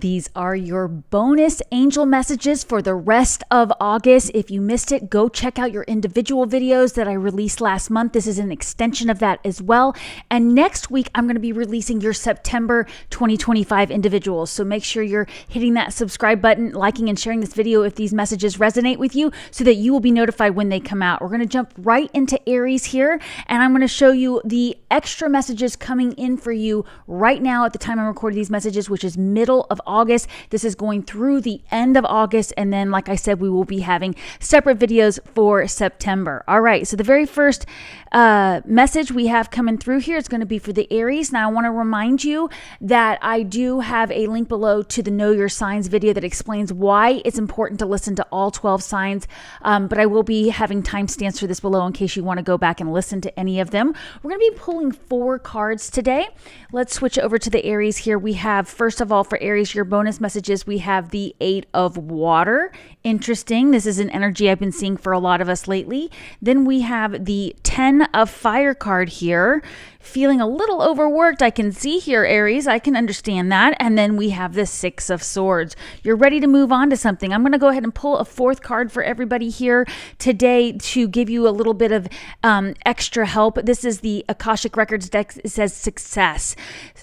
These are your bonus angel messages for the rest of August. If you missed it, go check out your individual videos that I released last month. This is an extension of that as well. And next week, I'm going to be releasing your September 2025 individuals. So make sure you're hitting that subscribe button, liking and sharing this video if these messages resonate with you so that you will be notified when they come out. We're going to jump right into Aries here, and I'm going to show you the extra messages coming in for you right now at the time I'm recording these messages, which is middle of August. This is going through the end of August. And then, like I said, we will be having separate videos for September. All right. So the very first message we have coming through here is going to be for the Aries. Now, I want to remind you that I do have a link below to the Know Your Signs video that explains why it's important to listen to all 12 signs. But I will be having timestamps for this below in case you want to go back and listen to any of them. We're going to be pulling 4 cards today. Let's switch over to the Aries here. We have, first of all, for Aries, your bonus messages, we have the 8 of Water. Interesting. This is an energy I've been seeing for a lot of us lately. Then we have the 10 of Fire card here. Feeling a little overworked, I can see here, Aries. I can understand that. And then we have the 6 of Swords. You're ready to move on to something. I'm going to go ahead and pull a 4th card for everybody here today to give you a little bit of extra help. This is the Akashic Records deck. It says success,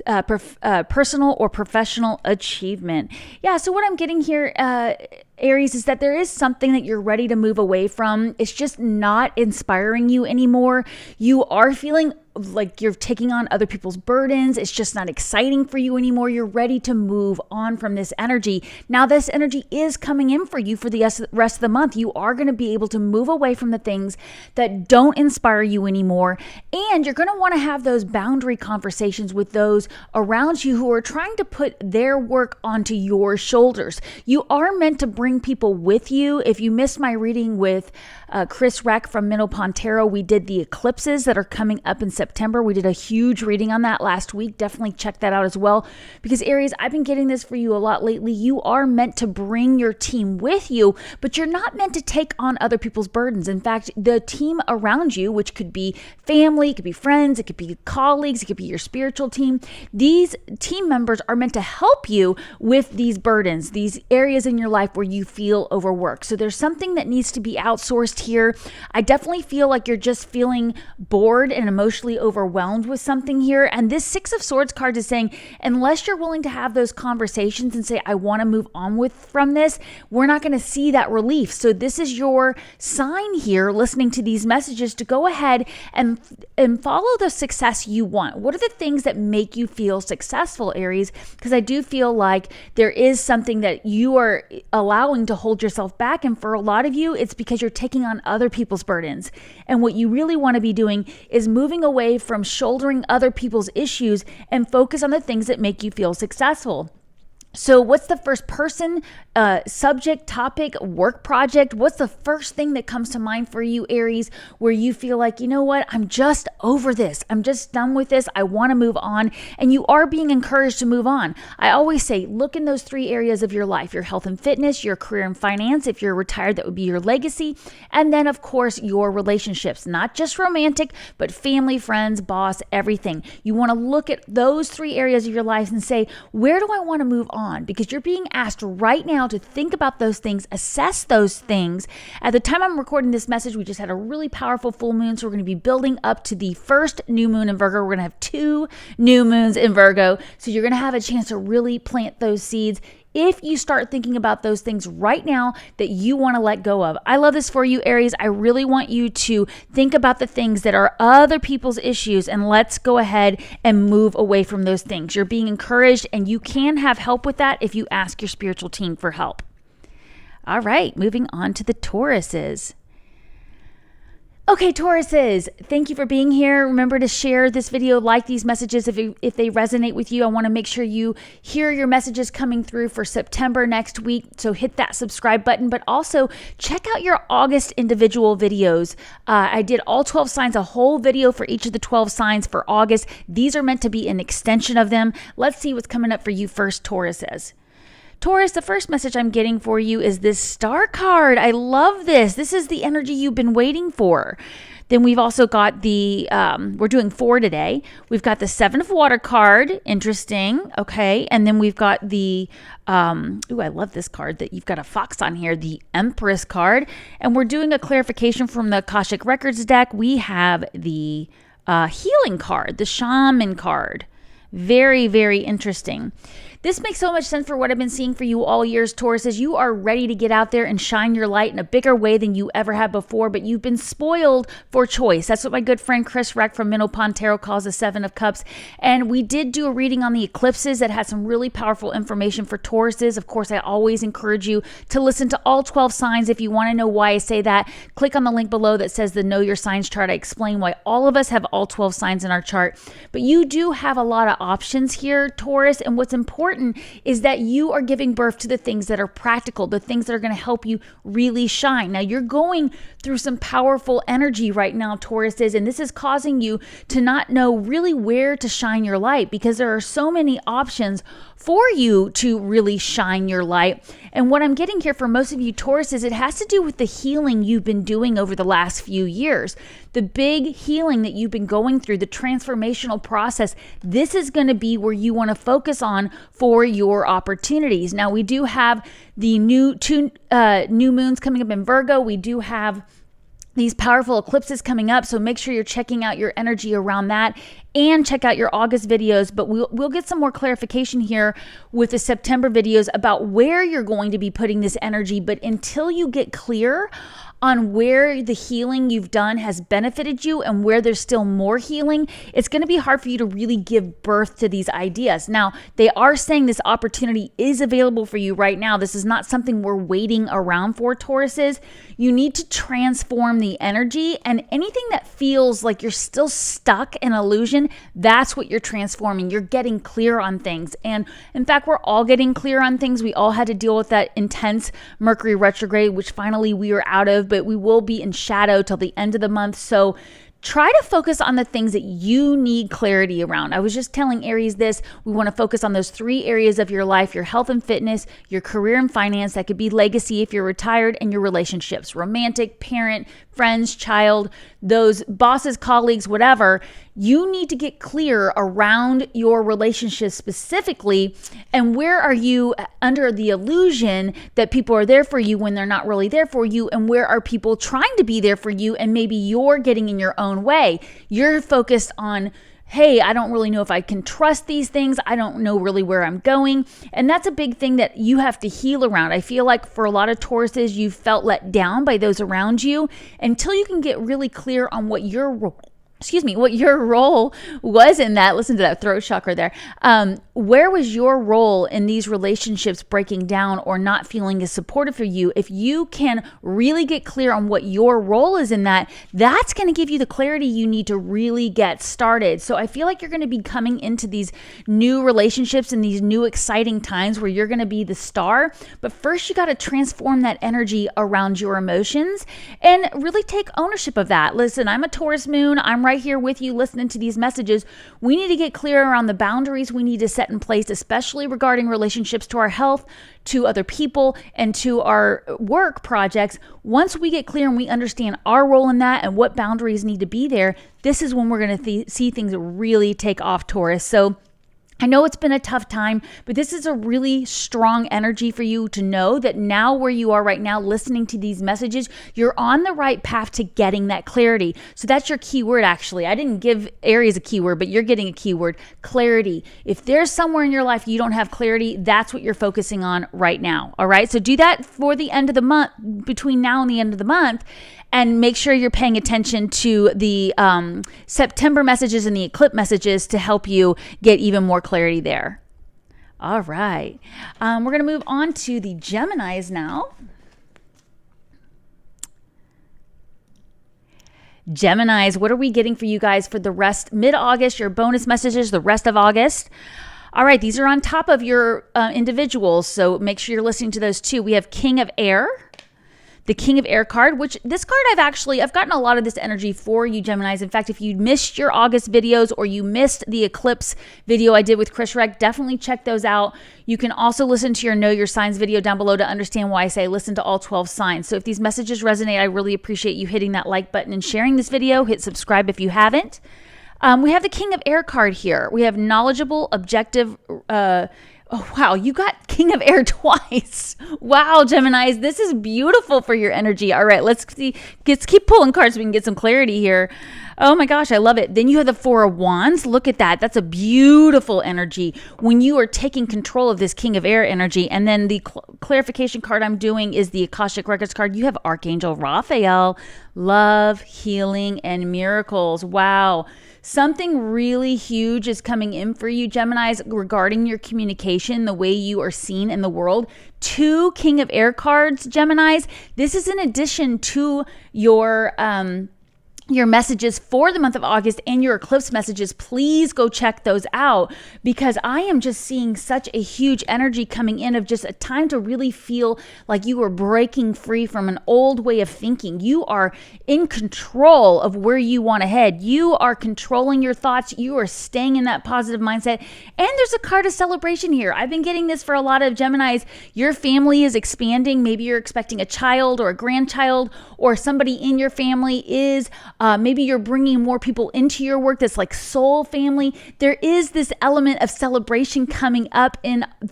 personal or professional achievement. Yeah, so what I'm getting here, Aries, is that there is something that you're ready to move away from. It's just not inspiring you anymore. You are feeling like you're taking on other people's burdens. It's just not exciting for you anymore. You're ready to move on from this energy. Now, this energy is coming in for you for the rest of the month. You are going to be able to move away from the things that don't inspire you anymore. And you're going to want to have those boundary conversations with those around you who are trying to put their work onto your shoulders. You are meant to bring people with you. If you missed my reading with Chris Reck from Minnow Pontero, we did the eclipses that are coming up in September. We did a huge reading on that last week. Definitely check that out as well. Because Aries, I've been getting this for you a lot lately. You are meant to bring your team with you, but you're not meant to take on other people's burdens. In fact, the team around you, which could be family, it could be friends, it could be colleagues, it could be your spiritual team. These team members are meant to help you with these burdens, these areas in your life where you feel overworked. So there's something that needs to be outsourced here. I definitely feel like you're just feeling bored and emotionally overwhelmed with something here. And this 6 of Swords card is saying, unless you're willing to have those conversations and say, I want to move on from this, we're not going to see that relief. So this is your sign here, listening to these messages, to go ahead and follow the success you want. What are the things that make you feel successful, Aries? Because I do feel like there is something that you are allowing to hold yourself back. And for a lot of you, it's because you're taking on other people's burdens. And what you really want to be doing is moving away from shouldering other people's issues and focus on the things that make you feel successful. So what's the first person, subject, topic, work project? What's the first thing that comes to mind for you, Aries, where you feel like, you know what, I'm just over this. I'm just done with this. I want to move on. And you are being encouraged to move on. I always say, look in those 3 areas of your life: your health and fitness, your career and finance. If you're retired, that would be your legacy. And then, of course, your relationships, not just romantic, but family, friends, boss, everything. You want to look at those 3 areas of your life and say, where do I want to move on? Because you're being asked right now to think about those things, assess those things. At the time I'm recording this message, we just had a really powerful full moon, so we're going to be building up to the first new moon in Virgo. We're going to have 2 new moons in Virgo, so you're going to have a chance to really plant those seeds if you start thinking about those things right now that you want to let go of. I love this for you, Aries. I really want you to think about the things that are other people's issues, and let's go ahead and move away from those things. You're being encouraged, and you can have help with that if you ask your spiritual team for help. All right, moving on to the Tauruses. Okay, Tauruses, thank you for being here. Remember to share this video, like these messages if they resonate with you. I want to make sure you hear your messages coming through for September next week. So hit that subscribe button, but also check out your August individual videos. I did all 12 signs, a whole video for each of the 12 signs for August. These are meant to be an extension of them. Let's see what's coming up for you first, Tauruses. Taurus, the first message I'm getting for you is this Star card. I love this. This is the energy you've been waiting for. Then we've also got the, we're doing 4 today. We've got the 7 of Water card. Interesting. Okay. And then we've got the, ooh, I love this card that you've got a fox on here, the Empress card. And we're doing a clarification from the Akashic Records deck. We have the healing card, the Shaman card. Very, very interesting. This makes so much sense for what I've been seeing for you all years, Taurus, as you are ready to get out there and shine your light in a bigger way than you ever have before, but you've been spoiled for choice. That's what my good friend Chris Reck from Minnow Pond Tarot calls the 7 of Cups. And we did do a reading on the eclipses that had some really powerful information for Tauruses. Of course, I always encourage you to listen to all 12 signs. If you want to know why I say that, click on the link below that says the Know Your Signs chart. I explain why all of us have all 12 signs in our chart. But you do have a lot of options here, Taurus, and what's important is that you are giving birth to the things that are practical, the things that are going to help you really shine. Now, you're going through some powerful energy right now, Tauruses, and this is causing you to not know really where to shine your light because there are so many options for you to really shine your light. And what I'm getting here for most of you Tauruses, it has to do with the healing you've been doing over the last few years. The big healing that you've been going through, the transformational process, this is going to be where you want to focus on for your opportunities. Now, we do have the two new moons coming up in Virgo. We do have these powerful eclipses coming up, so make sure you're checking out your energy around that and check out your August videos. But we'll get some more clarification here with the September videos about where you're going to be putting this energy. But until you get clear on where the healing you've done has benefited you and where there's still more healing, it's going to be hard for you to really give birth to these ideas. Now, they are saying this opportunity is available for you right now. This is not something we're waiting around for, Tauruses. You need to transform the energy, and anything that feels like you're still stuck in illusion, that's what you're transforming. You're getting clear on things. And in fact, we're all getting clear on things. We all had to deal with that intense Mercury retrograde, which finally we are out of, but we will be in shadow till the end of the month. So try to focus on the things that you need clarity around. I was just telling Aries this. We want to focus on those 3 areas of your life: your health and fitness, your career and finance, that could be legacy if you're retired, and your relationships, romantic, parent, friends, child, those bosses, colleagues, whatever. You need to get clear around your relationships specifically, and where are you under the illusion that people are there for you when they're not really there for you, and where are people trying to be there for you and maybe you're getting in your own way. You're focused on, hey, I don't really know if I can trust these things. I don't know really where I'm going. And that's a big thing that you have to heal around. I feel like for a lot of Tauruses, you felt let down by those around you until you can get really clear on what your role was in that. Listen to that throat chakra there. Where was your role in these relationships breaking down or not feeling as supportive for you? If you can really get clear on what your role is in that, that's going to give you the clarity you need to really get started. So I feel like you're going to be coming into these new relationships and these new exciting times where you're going to be the star. But first, you got to transform that energy around your emotions and really take ownership of that. Listen, I'm a Taurus moon. I'm right here with you listening to these messages. We need to get clear around the boundaries we need to set in place, especially regarding relationships to our health, to other people, and to our work projects. Once we get clear and we understand our role in that and what boundaries need to be there, this is when we're going to see things really take off, Taurus. So I know it's been a tough time, but this is a really strong energy for you to know that now where you are right now, listening to these messages, you're on the right path to getting that clarity. So that's your keyword, actually. I didn't give Aries a keyword, but you're getting a keyword: clarity. If there's somewhere in your life you don't have clarity, that's what you're focusing on right now. All right. So do that for the end of the month, between now and the end of the month. And make sure you're paying attention to the September messages and the eclipse messages to help you get even more clarity there. All right. We're going to move on to the Geminis now. Geminis, what are we getting for you guys for the rest, mid-August, your bonus messages, the rest of August? All right, these are on top of your individuals, so make sure you're listening to those too. We have King of Air, the King of Air card, which this card I've gotten a lot of this energy for you, Geminis. In fact, if you missed your August videos or you missed the eclipse video I did with Chris Reck, definitely check those out. You can also listen to your Know Your Signs video down below to understand why I say listen to all 12 signs. So if these messages resonate, I really appreciate you hitting that like button and sharing this video. Hit subscribe if you haven't. We have the King of Air card here. We have knowledgeable, objective. Oh, wow, you got King of Air twice. Wow, Geminis, this is beautiful for your energy. All right, let's keep pulling cards so we can get some clarity here. Oh my gosh, I love it. Then you have the Four of Wands. Look at that. That's a beautiful energy when you are taking control of this King of Air energy. And then the clarification card I'm doing is the Akashic Records card. You have Archangel Raphael, love, healing, and miracles. Wow. Something really huge is coming in for you, Geminis, regarding your communication, the way you are seen in the world. 2 King of Air cards, Geminis. This is in addition to your messages for the month of August and your eclipse messages. Please go check those out, because I am just seeing such a huge energy coming in of just a time to really feel like you are breaking free from an old way of thinking. You are in control of where you want to head. You are controlling your thoughts. You are staying in that positive mindset. And there's a card of celebration here. I've been getting this for a lot of Geminis. Your family is expanding. Maybe you're expecting a child or a grandchild, or somebody in your family is. Maybe you're bringing more people into your work that's like soul family. There is this element of celebration coming up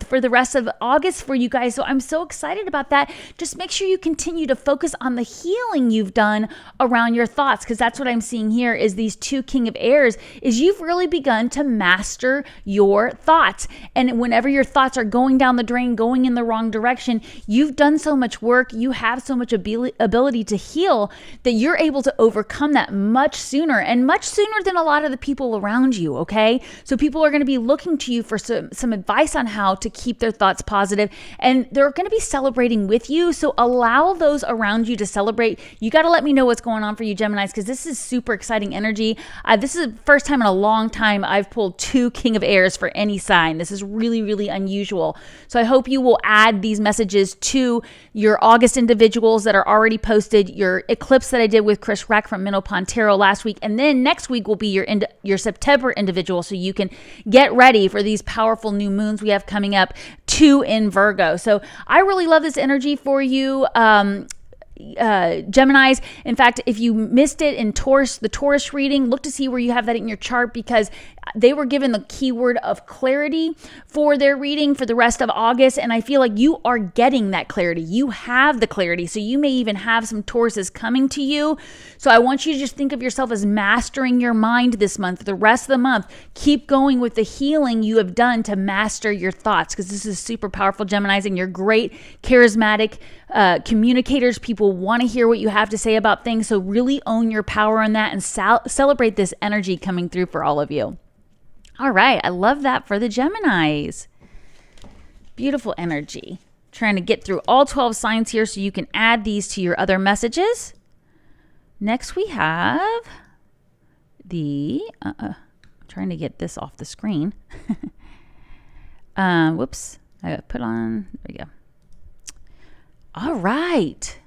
for the rest of August for you guys. So I'm so excited about that. Just make sure you continue to focus on the healing you've done around your thoughts, because that's what I'm seeing here is these 2 King of Airs is you've really begun to master your thoughts. And whenever your thoughts are going down the drain, going in the wrong direction, you've done so much work. You have so much ability to heal that you're able to overcome that much sooner, and much sooner than a lot of the people around you, okay? So people are going to be looking to you for some advice on how to keep their thoughts positive, and they're going to be celebrating with you. So allow those around you to celebrate. You got to let me know what's going on for you, Geminis, because this is super exciting energy. This is the first time in a long time I've pulled 2 King of Airs for any sign. This is really, really unusual. So I hope you will add these messages to your August individuals that are already posted, your eclipse that I did with Chris Reck from Menopause Tarot last week, and then next week will be your September individual, so you can get ready for these powerful new moons we have coming up, 2 in Virgo. So I really love this energy for you, Geminis. In fact, if you missed it in Taurus, the Taurus reading, look to see where you have that in your chart, because they were given the keyword of clarity for their reading for the rest of August. And I feel like you are getting that clarity. You have the clarity. So you may even have some Tauruses coming to you. So I want you to just think of yourself as mastering your mind this month. For the rest of the month, keep going with the healing you have done to master your thoughts, because this is super powerful, Geminis, and you're great, charismatic communicators. People want to hear what you have to say about things. So really own your power in that and celebrate this energy coming through for all of you. All right. I love that for the Geminis. Beautiful energy. Trying to get through all 12 signs here so you can add these to your other messages. Next, we have the, I'm trying to get this off the screen. Whoops. I put on, there we go. All right.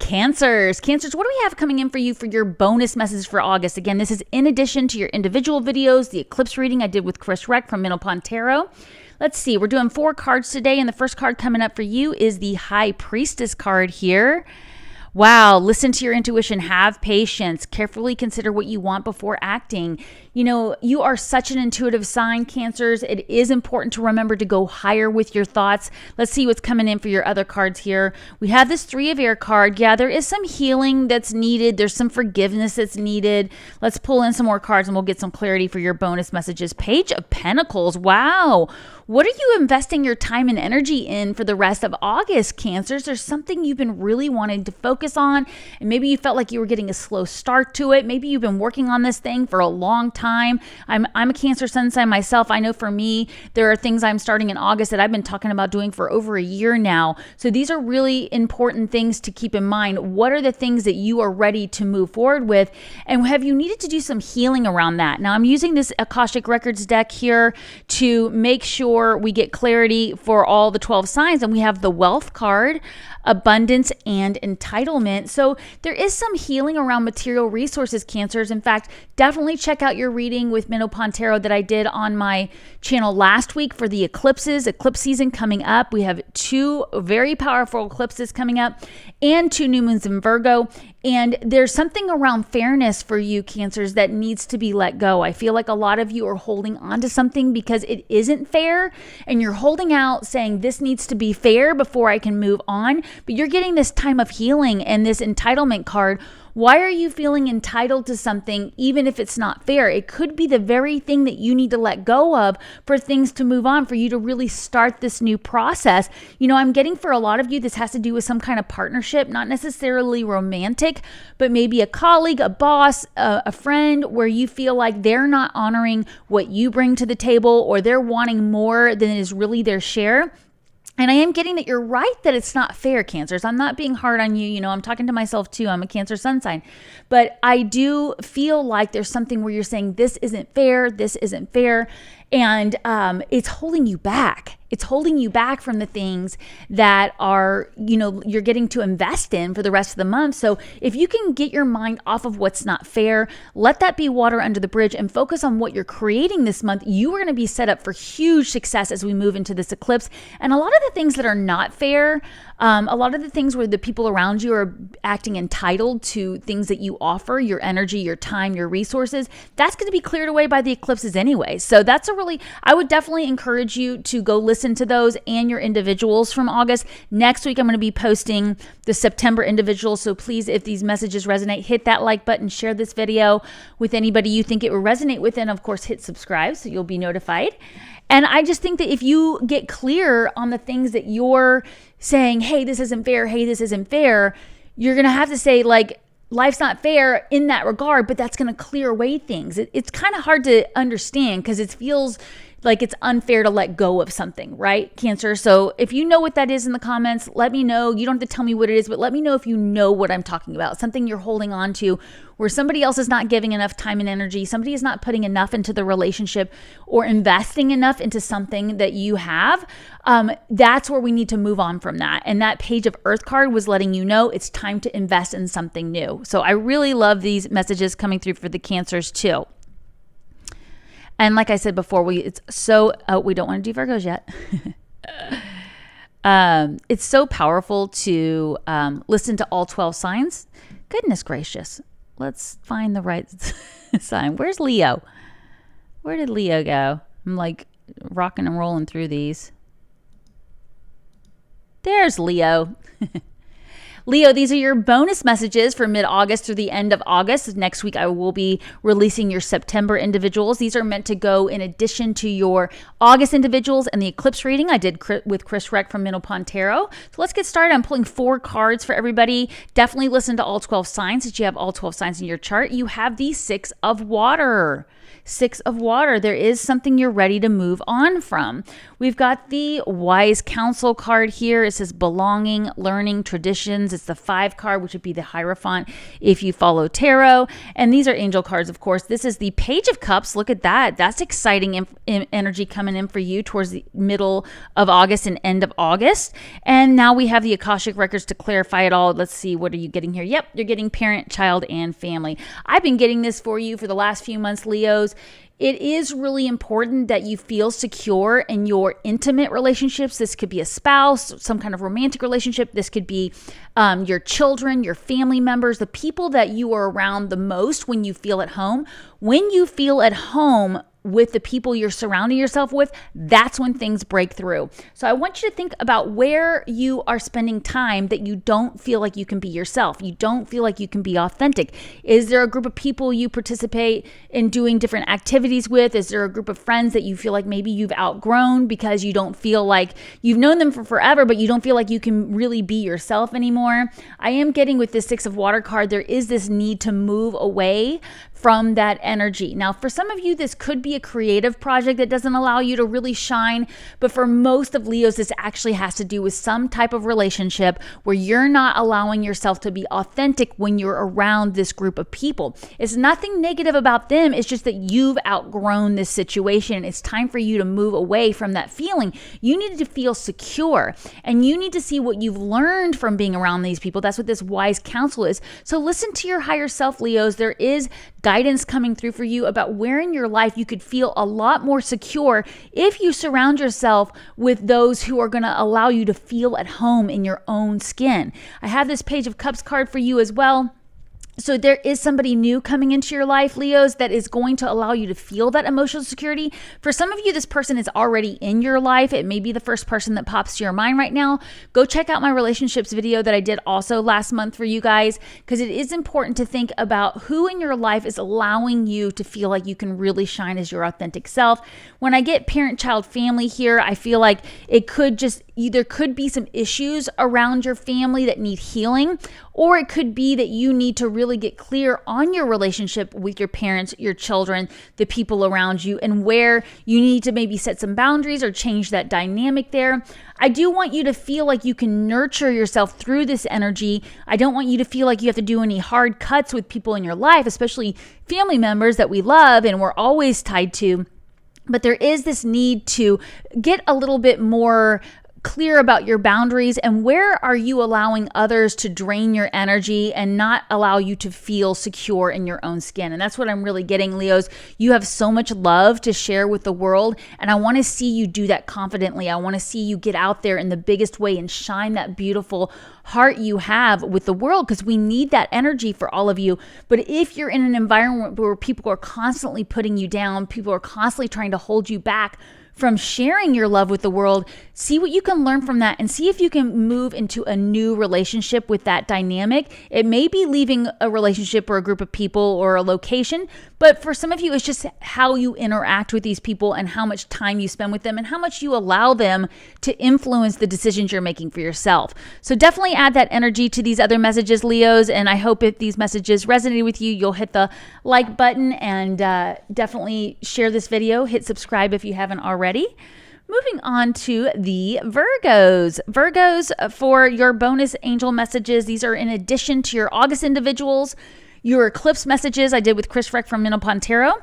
Cancers, what do we have coming in for you for your bonus message for August? Again, this is in addition to your individual videos, the eclipse reading I did with Chris Reck from Menopause Tarot. Let's see, we're doing 4 cards today, and the first card coming up for you is the High Priestess card here. Wow, listen to your intuition, have patience, carefully consider what you want before acting. You know, you are such an intuitive sign, Cancers. It is important to remember to go higher with your thoughts. Let's see what's coming in for your other cards here. We have this 3 of Air card. Yeah, there is some healing that's needed. There's some forgiveness that's needed. Let's pull in some more cards and we'll get some clarity for your bonus messages. Page of Pentacles. Wow. What are you investing your time and energy in for the rest of August, Cancers? There's something you've been really wanting to focus focus on. And maybe you felt like you were getting a slow start to it. Maybe you've been working on this thing for a long time. I'm a Cancer sun sign myself. I know for me, there are things I'm starting in August that I've been talking about doing for over a year now. So these are really important things to keep in mind. What are the things that you are ready to move forward with? And have you needed to do some healing around that? Now, I'm using this Akashic Records deck here to make sure we get clarity for all the 12 signs. And we have the Wealth card, Abundance, and Entitlement. So there is some healing around material resources, Cancers. In fact, definitely check out your reading with Minnow Pontero that I did on my channel last week for the eclipse season coming up. We have 2 very powerful eclipses coming up and 2 new moons in Virgo. And there's something around fairness for you, Cancers, that needs to be let go. I feel like a lot of you are holding on to something because it isn't fair, and you're holding out saying this needs to be fair before I can move on. But you're getting this time of healing and this entitlement card. Why are you feeling entitled to something even if it's not fair? It could be the very thing that you need to let go of for things to move on, for you to really start this new process. You know, I'm getting for a lot of you, this has to do with some kind of partnership, not necessarily romantic, but maybe a colleague, a boss, a friend, where you feel like they're not honoring what you bring to the table, or they're wanting more than is really their share. And I am getting that you're right that it's not fair, Cancers. I'm not being hard on you. You know, I'm talking to myself too. I'm a Cancer sun sign. But I do feel like there's something where you're saying this isn't fair, this isn't fair. And it's holding you back. It's holding you back from the things that are, you know, you're getting to invest in for the rest of the month. So if you can get your mind off of what's not fair, let that be water under the bridge, and focus on what you're creating this month, you are going to be set up for huge success as we move into this eclipse. And a lot of the things that are not fair, a lot of the things where the people around you are acting entitled to things that you offer, your energy, your time, your resources, that's going to be cleared away by the eclipses anyway. So that's I would definitely encourage you to go listen to those and your individuals from August. Next week, I'm going to be posting the September individuals. So please, if these messages resonate, hit that like button, share this video with anybody you think it will resonate with, and of course, hit subscribe so you'll be notified. And I just think that if you get clear on the things that you're saying, hey, this isn't fair, hey, this isn't fair, you're going to have to say, like, life's not fair in that regard, but that's going to clear away things. It's kind of hard to understand because it feels like it's unfair to let go of something, right, Cancer? So if you know what that is in the comments, let me know. You don't have to tell me what it is, but let me know if you know what I'm talking about. Something you're holding on to where somebody else is not giving enough time and energy, somebody is not putting enough into the relationship or investing enough into something that you have. That's where we need to move on from that. And that Page of Earth card was letting you know it's time to invest in something new. So I really love these messages coming through for the Cancers too. And like I said before, we don't want to do Virgos yet. It's so powerful to listen to all 12 signs. Goodness gracious. Let's find the right sign. Where's Leo? Where did Leo go? I'm like rocking and rolling through these. There's Leo. Leo, these are your bonus messages for mid-August through the end of August. Next week, I will be releasing your September individuals. These are meant to go in addition to your August individuals and the eclipse reading I did with Chris Reck from Minnow Pontero. So let's get started. I'm pulling 4 cards for everybody. Definitely listen to all 12 signs. Since you have all 12 signs in your chart, you have the 6 of water. 6 of water. There is something you're ready to move on from. We've got the Wise Counsel card here. It says belonging, learning, traditions. It's the 5 card, which would be the Hierophant if you follow tarot. And these are angel cards, of course. This is the Page of Cups. Look at that. That's exciting energy coming in for you towards the middle of August and end of August. And now we have the Akashic Records to clarify it all. Let's see. What are you getting here? Yep, you're getting parent, child, and family. I've been getting this for you for the last few months, Leos. It is really important that you feel secure in your intimate relationships. This could be a spouse, some kind of romantic relationship. This could be your children, your family members, the people that you are around the most when you feel at home. When you feel at home with the people you're surrounding yourself with, that's when things break through. So I want you to think about where you are spending time that you don't feel like you can be yourself. You don't feel like you can be authentic. Is there a group of people you participate in doing different activities with? Is there a group of friends that you feel like maybe you've outgrown because you don't feel like you've known them for forever, but you don't feel like you can really be yourself anymore? I am getting with this Six of Water card, there is this need to move away from that energy. Now, for some of you, this could be a creative project that doesn't allow you to really shine, but for most of Leos, this actually has to do with some type of relationship where you're not allowing yourself to be authentic when you're around this group of people. It's nothing negative about them, it's just that you've outgrown this situation. It's time for you to move away from that feeling. You need to feel secure, and you need to see what you've learned from being around these people. That's what this wise counsel is. So listen to your higher self, Leos. There is guidance coming through for you about where in your life you could feel a lot more secure if you surround yourself with those who are going to allow you to feel at home in your own skin. I have this Page of Cups card for you as well. So there is somebody new coming into your life, Leos, that is going to allow you to feel that emotional security. For some of you, this person is already in your life. It may be the first person that pops to your mind right now. Go check out my relationships video that I did also last month for you guys, because it is important to think about who in your life is allowing you to feel like you can really shine as your authentic self. When I get parent, child, family here, I feel like it could just either could be some issues around your family that need healing, or it could be that you need to really get clear on your relationship with your parents, your children, the people around you, and where you need to maybe set some boundaries or change that dynamic there. I do want you to feel like you can nurture yourself through this energy. I don't want you to feel like you have to do any hard cuts with people in your life, especially family members that we love and we're always tied to. But there is this need to get a little bit more clear about your boundaries and where are you allowing others to drain your energy and not allow you to feel secure in your own skin. And that's what I'm really getting, Leos. You have so much love to share with the world, and I want to see you do that confidently. I want to see you get out there in the biggest way and shine that beautiful heart you have with the world, because we need that energy for all of you. But if you're in an environment where people are constantly putting you down, people are constantly trying to hold you back from sharing your love with the world, see what you can learn from that and see if you can move into a new relationship with that dynamic. It may be leaving a relationship or a group of people or a location, but for some of you, it's just how you interact with these people and how much time you spend with them and how much you allow them to influence the decisions you're making for yourself. So definitely add that energy to these other messages, Leos, and I hope if these messages resonated with you, you'll hit the like button and definitely share this video. Hit subscribe if you haven't already. Moving on to the Virgos. Virgos, for your bonus angel messages, these are in addition to your August individuals, your eclipse messages I did with Chris Freck from Minopontero.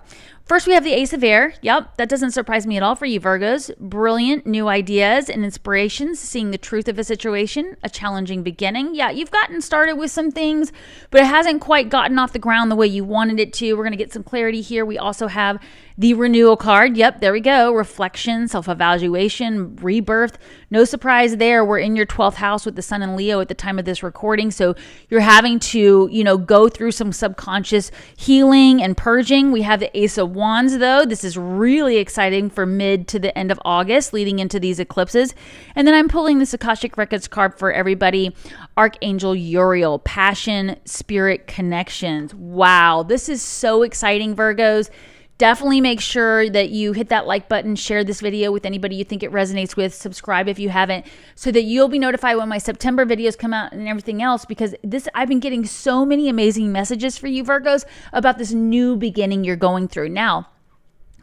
First, we have the Ace of Air. Yep, that doesn't surprise me at all for you, Virgos. Brilliant new ideas and inspirations, seeing the truth of a situation, a challenging beginning. Yeah, you've gotten started with some things, but it hasn't quite gotten off the ground the way you wanted it to. We're going to get some clarity here. We also have the renewal card. Yep, there we go. Reflection, self-evaluation, rebirth. No surprise there. We're in your 12th house with the Sun and Leo at the time of this recording. So you're having to, go through some subconscious healing and purging. We have the Ace of Wands, though. This is really exciting for mid to the end of August, leading into these eclipses. And then I'm pulling this Akashic Records card for everybody. Archangel Uriel, passion, spirit connections. Wow, this is so exciting, Virgos. Definitely make sure that you hit that like button, share this video with anybody you think it resonates with, subscribe if you haven't, so that you'll be notified when my September videos come out and everything else, because I've been getting so many amazing messages for you, Virgos, about this new beginning you're going through. Now,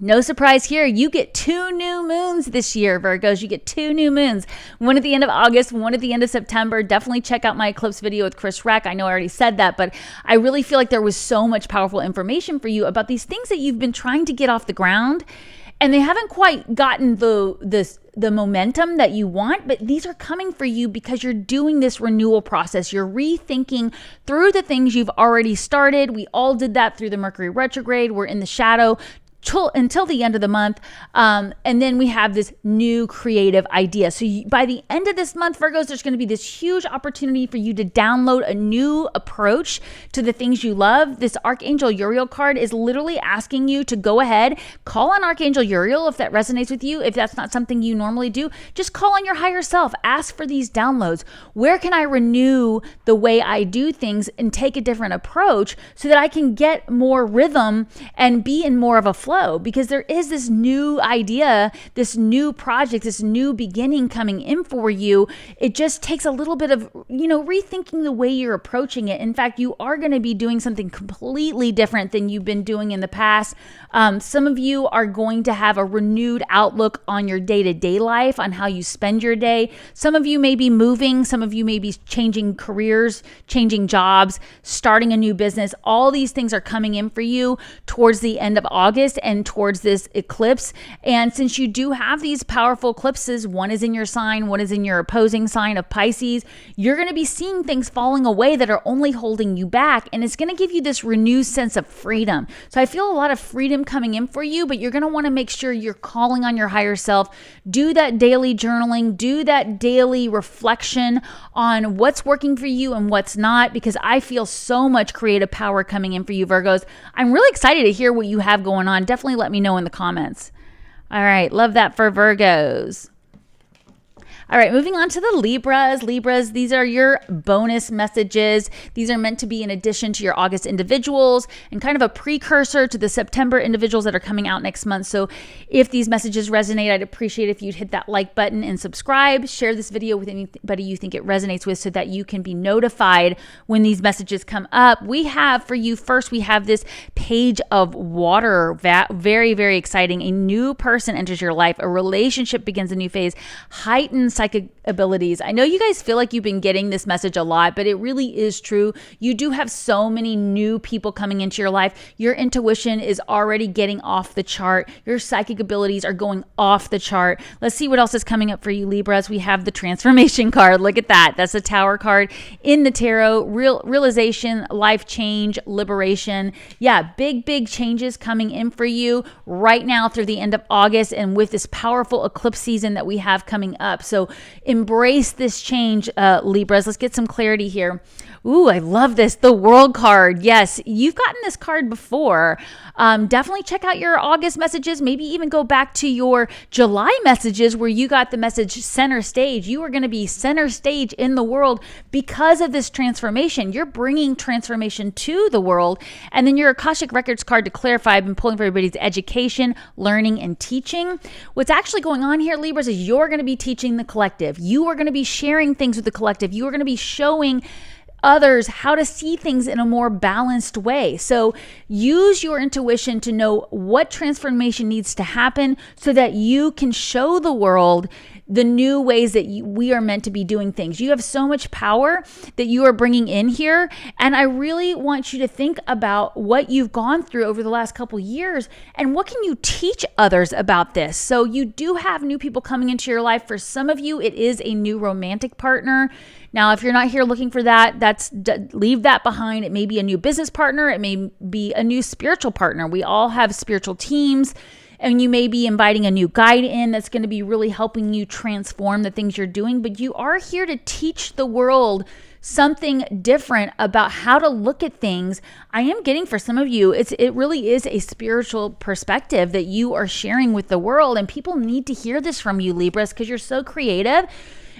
no surprise here, you get 2 new moons this year, Virgos. You get 2 new moons, one at the end of August, one at the end of September. Definitely check out my eclipse video with Chris Freck. I know I already said that, but I really feel like there was so much powerful information for you about these things that you've been trying to get off the ground, and they haven't quite gotten the momentum that you want, but these are coming for you because you're doing this renewal process. You're rethinking through the things you've already started. We all did that through the Mercury retrograde. We're in the shadow, until the end of the month. And then we have this new creative idea. So by the end of this month, Virgos, there's going to be this huge opportunity for you to download a new approach to the things you love. This Archangel Uriel card is literally asking you to go ahead, call on Archangel Uriel if that resonates with you. If that's not something you normally do, just call on your higher self. Ask for these downloads. Where can I renew the way I do things and take a different approach so that I can get more rhythm and be in more of a flow? Because there is this new idea, this new project, this new beginning coming in for you. It just takes a little bit of, rethinking the way you're approaching it. In fact, you are going to be doing something completely different than you've been doing in the past. Some of you are going to have a renewed outlook on your day-to-day life, on how you spend your day. Some of you may be moving. Some of you may be changing careers, changing jobs, starting a new business. All these things are coming in for you towards the end of August and towards this eclipse. And since you do have these powerful eclipses, one is in your sign, one is in your opposing sign of Pisces, you're going to be seeing things falling away that are only holding you back. And it's going to give you this renewed sense of freedom. So I feel a lot of freedom coming in for you, but you're going to want to make sure you're calling on your higher self. Do that daily journaling, do that daily reflection on what's working for you and what's not, because I feel so much creative power coming in for you, Virgos. I'm really excited to hear what you have going on. Definitely let me know in the comments. All right, love that for Virgos. All right, moving on to the Libras. Libras, these are your bonus messages. These are meant to be in addition to your August individuals and kind of a precursor to the September individuals that are coming out next month. So if these messages resonate, I'd appreciate if you'd hit that like button and subscribe. Share this video with anybody you think it resonates with so that you can be notified when these messages come up. We have for you first, we have this page of water. Very, very exciting. A new person enters your life. A relationship begins a new phase. Heightened psychic abilities. I know you guys feel like you've been getting this message a lot, but it really is true. You do have so many new people coming into your life. Your intuition is already getting off the chart. Your psychic abilities are going off the chart. Let's see what else is coming up for you, Libras. We have the transformation card. Look at that. That's a Tower card in the tarot. Realization, life change, liberation. Yeah, big changes coming in for you right now through the end of August and with this powerful eclipse season that we have coming up. So embrace this change, Libras. Let's get some clarity here. Ooh, I love this. The World card. Yes, you've gotten this card before. Definitely check out your August messages. Maybe even go back to your July messages where you got the message center stage. You are going to be center stage in the world because of this transformation. You're bringing transformation to the world. And then your Akashic Records card to clarify. I've been pulling for everybody's education, learning, and teaching. What's actually going on here, Libras, is you're going to be teaching the collective. You are going to be sharing things with the collective. You are going to be showing others how to see things in a more balanced way. So use your intuition to know what transformation needs to happen so that you can show the world the new ways that we are meant to be doing things. You have so much power that you are bringing in here. And I really want you to think about what you've gone through over the last couple years and what can you teach others about this. So you do have new people coming into your life. For some of you, it is a new romantic partner. Now, if you're not here looking for that, leave that behind. It may be a new business partner. It may be a new spiritual partner. We all have spiritual teams. And you may be inviting a new guide in that's going to be really helping you transform the things you're doing. But you are here to teach the world something different about how to look at things. I am getting for some of you, it really is a spiritual perspective that you are sharing with the world. And people need to hear this from you, Libras, because you're so creative.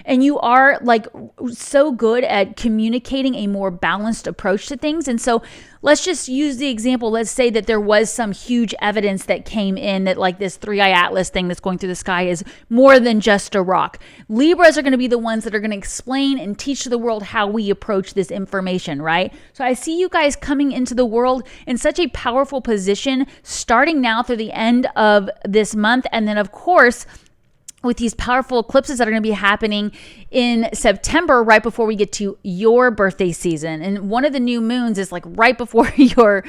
And you are like so good at communicating a more balanced approach to things. And so let's just use the example. Let's say that there was some huge evidence that came in that like this 3-eye atlas thing that's going through the sky is more than just a rock. Libras are going to be the ones that are going to explain and teach the world how we approach this information, right? So I see you guys coming into the world in such a powerful position starting now through the end of this month. And then of course, with these powerful eclipses that are going to be happening in September, right before we get to your birthday season. And one of the new moons is like right before your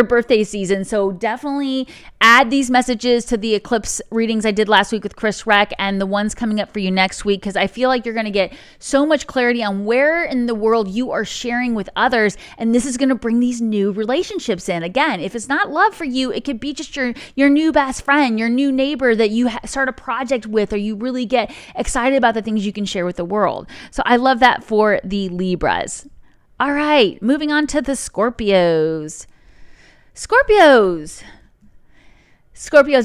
birthday season. So definitely add these messages to the eclipse readings I did last week with Chris Reck and the ones coming up for you next week, because I feel like you're going to get so much clarity on where in the world you are sharing with others. And this is going to bring these new relationships in. Again, if it's not love for you, it could be just your new best friend, your new neighbor that you start a project with, or you really get excited about the things you can share with the world. So I love that for the Libras. All right, moving on to the Scorpios. Scorpios,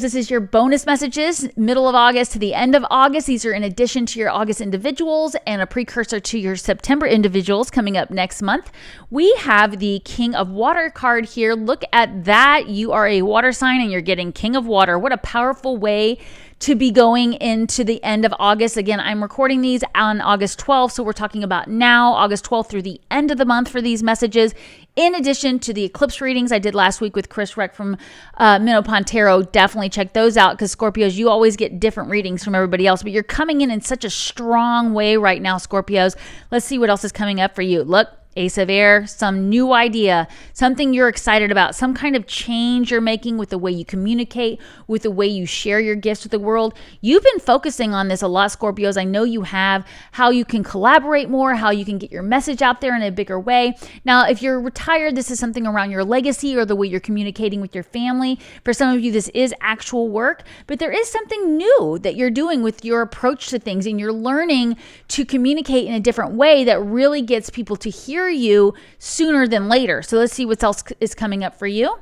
this is your bonus messages, middle of August to the end of August. These are in addition to your August individuals and a precursor to your September individuals coming up next month. We have the King of Water card here. Look at that. You are a water sign and you're getting King of Water. What a powerful way to be going into the end of August. Again, I'm recording these on August 12th, so we're talking about now, August 12th through the end of the month for these messages. In addition to the eclipse readings I did last week with Chris Reck from Minnow Pontero, definitely check those out, because Scorpios, you always get different readings from everybody else, but you're coming in such a strong way right now, Scorpios. Let's see what else is coming up for you. Look, Ace of Air, some new idea, something you're excited about, some kind of change you're making with the way you communicate, with the way you share your gifts with the world. You've been focusing on this a lot, Scorpios. I know you have, how you can collaborate more, how you can get your message out there in a bigger way. Now, if you're retired, this is something around your legacy or the way you're communicating with your family. For some of you, this is actual work, but there is something new that you're doing with your approach to things, and you're learning to communicate in a different way that really gets people to hear you sooner than later. So let's see what else is coming up for you.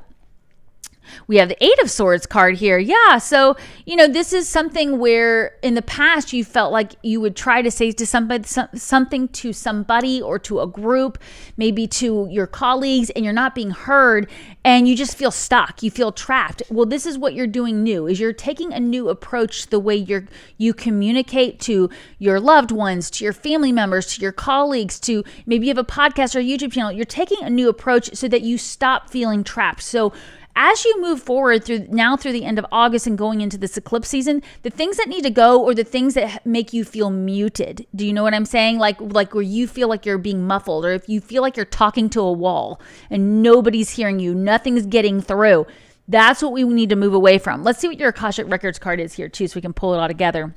We have the Eight of Swords card here. Yeah, so, this is something where in the past you felt like you would try to say to somebody something to somebody or to a group, maybe to your colleagues, and you're not being heard, and you just feel stuck. You feel trapped. Well, this is what you're doing new, is you're taking a new approach to the way you communicate to your loved ones, to your family members, to your colleagues, to maybe you have a podcast or a YouTube channel. You're taking a new approach so that you stop feeling trapped. So as you move forward through the end of August and going into this eclipse season, the things that need to go, or the things that make you feel muted. Do you know what I'm saying? Like where you feel like you're being muffled, or if you feel like you're talking to a wall and nobody's hearing you, nothing's getting through. That's what we need to move away from. Let's see what your Akashic Records card is here too, so we can pull it all together.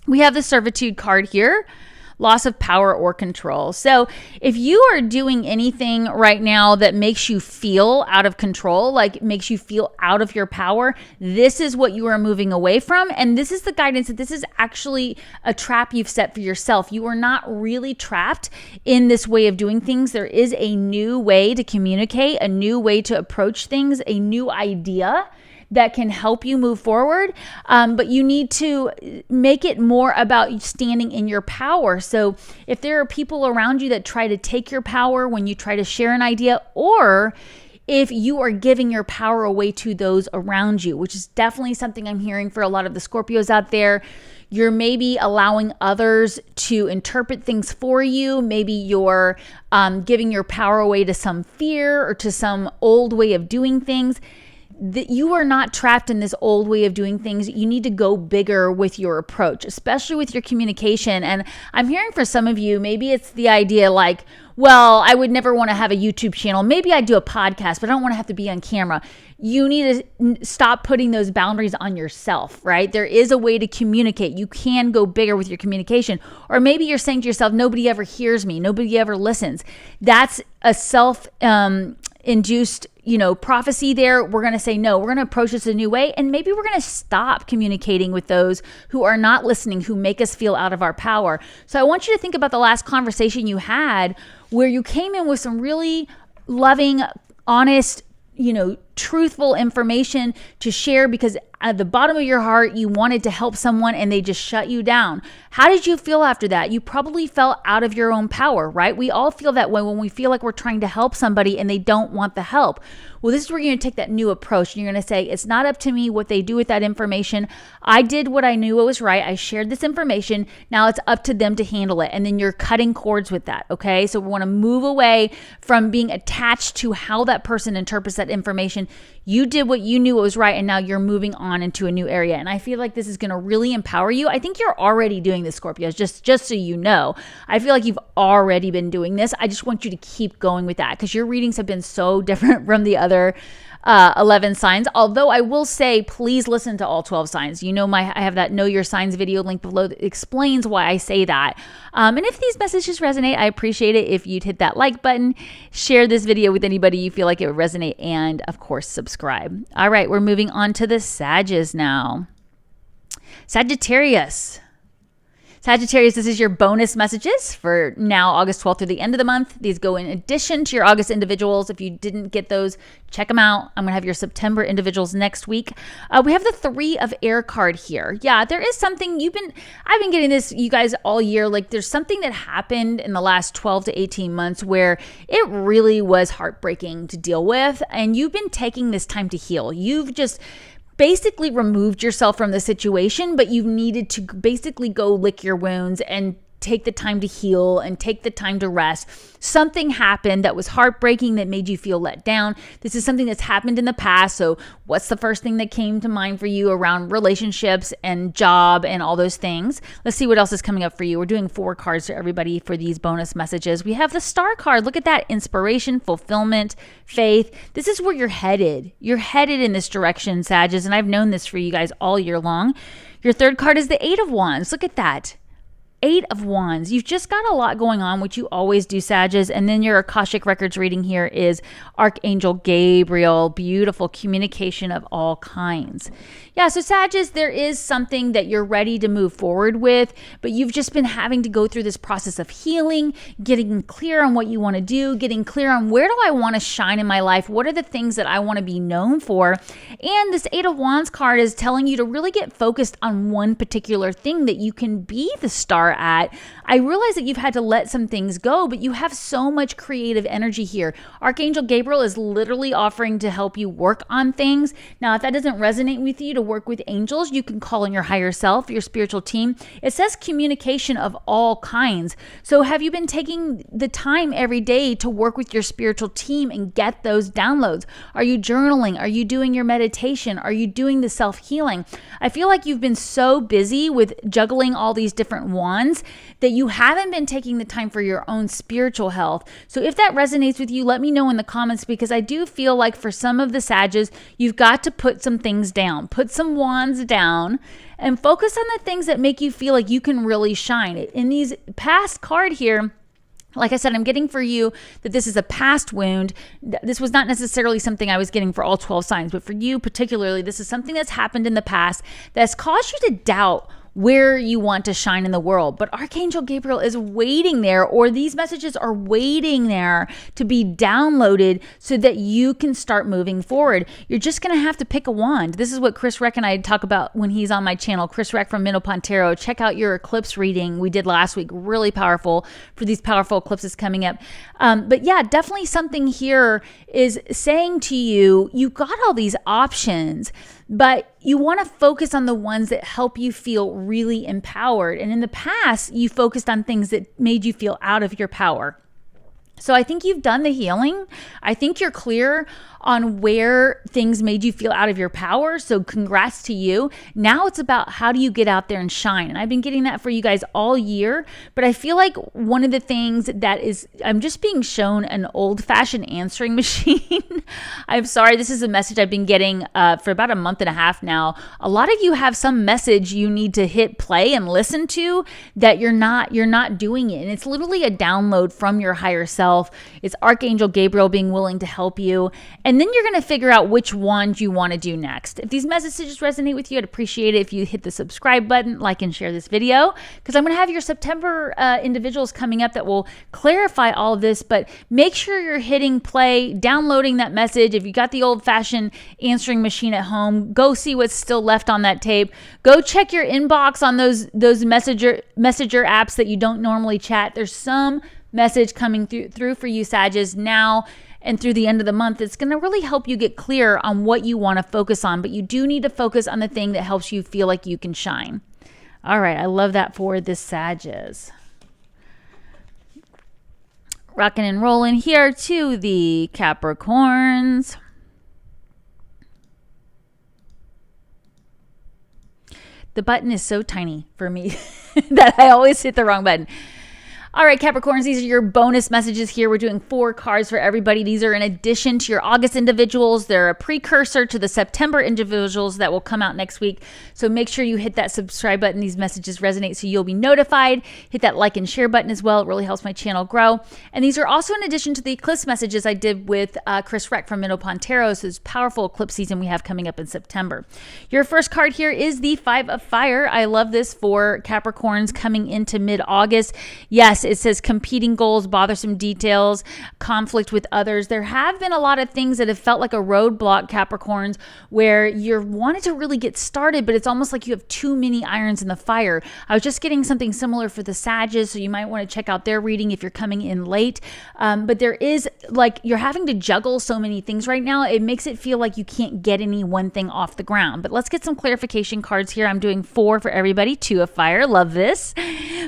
We have the Servitude card here. Loss of power or control. So if you are doing anything right now that makes you feel out of control, like makes you feel out of your power, this is what you are moving away from. And this is the guidance that this is actually a trap you've set for yourself. You are not really trapped in this way of doing things. There is a new way to communicate, a new way to approach things, a new idea that can help you move forward. But you need to make it more about standing in your power. So if there are people around you that try to take your power when you try to share an idea, or if you are giving your power away to those around you, which is definitely something I'm hearing for a lot of the Scorpios out there. You're maybe allowing others to interpret things for you. Maybe you're giving your power away to some fear or to some old way of doing things. That you are not trapped in this old way of doing things. You need to go bigger with your approach, especially with your communication. And I'm hearing for some of you, maybe it's the idea like, well, I would never want to have a YouTube channel. Maybe I do a podcast, but I don't want to have to be on camera. You need to stop putting those boundaries on yourself, right? There is a way to communicate. You can go bigger with your communication. Or maybe you're saying to yourself, nobody ever hears me. Nobody ever listens. That's a self-induced prophecy there. We're going to say, no, we're going to approach this a new way. And maybe we're going to stop communicating with those who are not listening, who make us feel out of our power. So I want you to think about the last conversation you had where you came in with some really loving, honest, truthful information to share, because at the bottom of your heart, you wanted to help someone and they just shut you down. How did you feel after that? You probably felt out of your own power, right? We all feel that way when we feel like we're trying to help somebody and they don't want the help. Well, this is where you're going to take that new approach, and you're going to say, it's not up to me what they do with that information. I did what I knew was right. I shared this information. Now it's up to them to handle it. And then you're cutting cords with that, okay? So we want to move away from being attached to how that person interprets that information situation. You did what you knew was right, and now you're moving on into a new area. And I feel like this is going to really empower you. I think you're already doing this, Scorpios, just so you know. I feel like you've already been doing this. I just want you to keep going with that because your readings have been so different from the other 11 signs. Although I will say, please listen to all 12 signs. You know, I have that Know Your Signs video link below that explains why I say that. And if these messages resonate, I appreciate it if you'd hit that like button, share this video with anybody you feel like it would resonate, and of course, subscribe. All right, we're moving on to the Sages now. Sagittarius. Sagittarius, this is your bonus messages for now, August 12th through the end of the month. These go in addition to your August individuals. If you didn't get those, check them out. I'm going to have your September individuals next week. We have the 3 of Air card here. Yeah, there is something I've been getting this, you guys, all year. Like there's something that happened in the last 12 to 18 months where it really was heartbreaking to deal with. And you've been taking this time to heal. You've just basically removed yourself from the situation, but you've needed to basically go lick your wounds and take the time to heal and take the time to rest. Something happened that was heartbreaking that made you feel let down. This is something that's happened in the past. So what's the first thing that came to mind for you around relationships and job and all those things? Let's see what else is coming up for you. We're doing 4 cards for everybody for these bonus messages. We have the Star card. Look at that. Inspiration, fulfillment, faith. This is where you're headed. You're headed in this direction, Sagittarius, and I've known this for you guys all year long. Your 3rd card is the 8 of Wands. Look at that. 8 of Wands. You've just got a lot going on, which you always do, Sagittarius. And then your Akashic Records reading here is Archangel Gabriel. Beautiful communication of all kinds. Yeah, so Sagittarius, there is something that you're ready to move forward with, but you've just been having to go through this process of healing, getting clear on what you want to do, getting clear on where do I want to shine in my life? What are the things that I want to be known for? And this 8 of Wands card is telling you to really get focused on one particular thing that you can be the star at. I realize that you've had to let some things go, but you have so much creative energy here. Archangel Gabriel is literally offering to help you work on things. Now, if that doesn't resonate with you to work with angels, you can call on your higher self, your spiritual team. It says communication of all kinds. So have you been taking the time every day to work with your spiritual team and get those downloads? Are you journaling? Are you doing your meditation? Are you doing the self-healing? I feel like you've been so busy with juggling all these different wands that you haven't been taking the time for your own spiritual health. So if that resonates with you, let me know in the comments, because I do feel like for some of the Sages, you've got to put some things down, put some wands down, and focus on the things that make you feel like you can really shine. In these past card here, like I said, I'm getting for you that this is a past wound. This was not necessarily something I was getting for all 12 signs, but for you particularly, this is something that's happened in the past that's caused you to doubt where you want to shine in the world. But Archangel Gabriel is waiting there, or these messages are waiting there to be downloaded so that you can start moving forward. You're just going to have to pick a wand. This is what Chris Reck and I talk about when he's on my channel, Chris Reck from Minnow Pontero. Check out your eclipse reading we did last week. Really powerful for these powerful eclipses coming up. But yeah, definitely something here is saying to you, you got all these options, but you want to focus on the ones that help you feel really empowered. And in the past, you focused on things that made you feel out of your power. So I think you've done the healing. I think you're clear on where things made you feel out of your power. So congrats to you. Now it's about how do you get out there and shine. And I've been getting that for you guys all year. But I feel like one of the things that is, I'm just being shown an old-fashioned answering machine. I'm sorry, this is a message I've been getting for about a month and a half now. A lot of you have some message you need to hit play and listen to that you're not doing it. And it's literally a download from your higher self. It's Archangel Gabriel being willing to help you. And then you're going to figure out which wand you want to do next. If these messages resonate with you, I'd appreciate it if you hit the subscribe button, like and share this video, because I'm going to have your September individuals coming up that will clarify all of this. But make sure you're hitting play, downloading that message. If you got the old-fashioned answering machine at home, go see what's still left on that tape. Go check your inbox on those messenger apps that you don't normally chat. There's some message coming through for you, Sagittarius, now and through the end of the month. It's going to really help you get clear on what you want to focus on, but you do need to focus on the thing that helps you feel like you can shine. All right, I love that for this Sagittarius. Rocking and rolling here to the Capricorns. The button is so tiny for me that I always hit the wrong button. All right, Capricorns, these are your bonus messages here. We're doing 4 cards for everybody. These are in addition to your August individuals. They're a precursor to the September individuals that will come out next week. So make sure you hit that subscribe button. These messages resonate so you'll be notified. Hit that like and share button as well. It really helps my channel grow. And these are also in addition to the eclipse messages I did with Chris Reck from Tarot. So this powerful eclipse season we have coming up in September. Your first card here is the 5 of Fire. I love this for Capricorns coming into mid-August. Yes, it says competing goals, bothersome details, conflict with others. There have been a lot of things that have felt like a roadblock, Capricorns, where you're wanting to really get started, but it's almost like you have too many irons in the fire. I was just getting something similar for the Sagittarius, so you might want to check out their reading if you're coming in late. But there is, like, you're having to juggle so many things right now. It makes it feel like you can't get any one thing off the ground. But let's get some clarification cards here. I'm doing 4 for everybody. 2 of Fire. Love this.